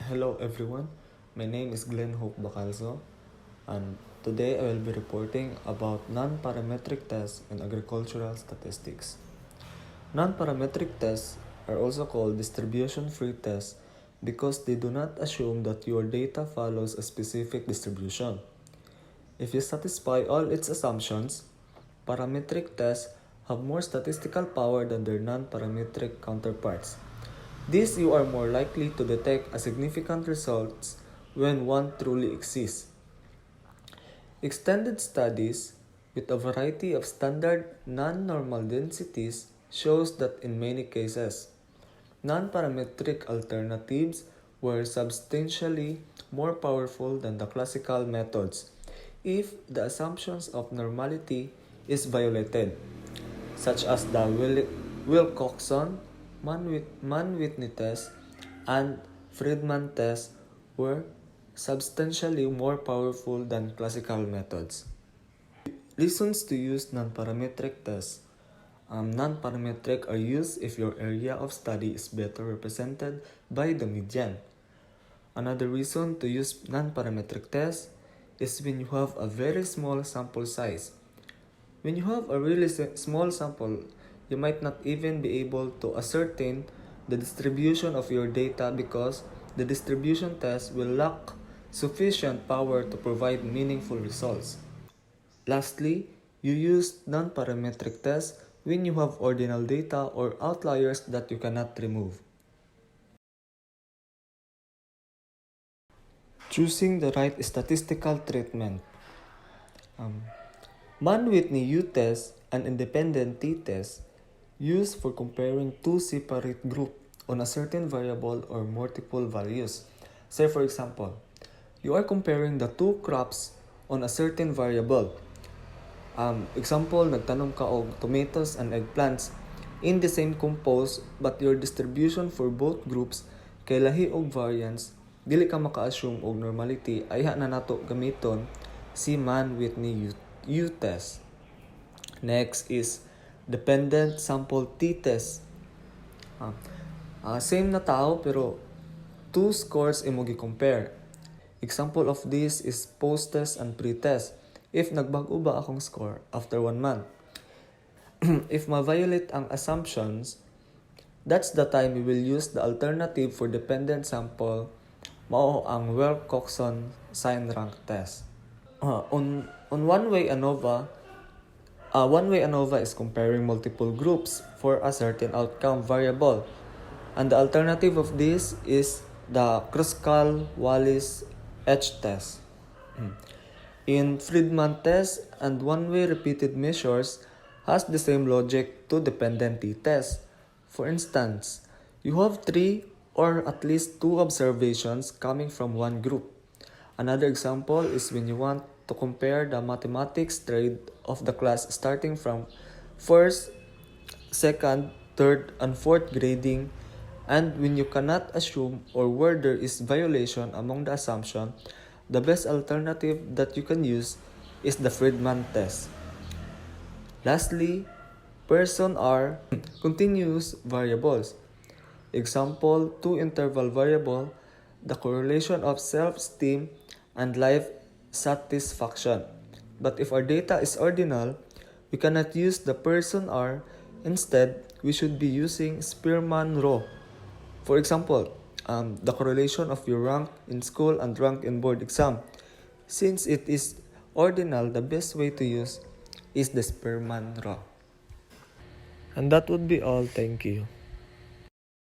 Hello everyone, my name is Glenn Hope Bacalzo, and today I will be reporting about non-parametric tests in agricultural statistics. Non-parametric tests are also called distribution-free tests because they do not assume that your data follows a specific distribution. If you satisfy all its assumptions, parametric tests have more statistical power than their non-parametric counterparts. This you are more likely to detect a significant results when one truly exists. Extended studies with a variety of standard non-normal densities shows that in many cases, non-parametric alternatives were substantially more powerful than the classical methods if the assumptions of normality is violated, such as the Wilcoxon, Mann-Whitney test, and Friedman test were substantially more powerful than classical methods. Reasons to use non-parametric tests. Non-parametric are used if your area of study is better represented by the median. Another reason to use non-parametric tests is when you have a very small sample size. When you have a really small sample, you might not even be able to ascertain the distribution of your data because the distribution test will lack sufficient power to provide meaningful results. Lastly, you use non-parametric tests when you have ordinal data or outliers that you cannot remove. Choosing the right statistical treatment. Mann-Whitney U-test and independent t-test used for comparing two separate groups on a certain variable or multiple values. Say for example, you are comparing the two crops on a certain variable. Example, nagtanom ka og tomatoes and eggplants in the same compose but your distribution for both groups kay lahi og variance, dili ka maka-assume og normality ay na nato gamiton si Mann-Whitney U-test. Next is dependent sample t-test. Same na tao pero two scores imo gi-compare. Example of this is post-test and pre-test. If nagbag-o ba akong score after 1 month. If ma-violate ang assumptions, that's the time we will use the alternative for dependent sample, mao ang Wilcoxon sign rank test. On one-way ANOVA is comparing multiple groups for a certain outcome variable. And the alternative of this is the Kruskal-Wallis H test. In Friedman test and one-way repeated measures has the same logic to dependent t-test. For instance, you have 3 or at least 2 observations coming from one group. Another example is when you want to compare the mathematics grade of the class starting from first, second, third, and fourth grading, and when you cannot assume or where there is violation among the assumption, the best alternative that you can use is the Friedman test. Lastly, person are continuous variables. Example, 2 interval variable, the correlation of self-esteem and life satisfaction. But if our data is ordinal, we cannot use the person R. Instead, we should be using Spearman rho. For example, the correlation of your rank in school and rank in board exam. Since it is ordinal, the best way to use is the Spearman rho. And that would be all. Thank you.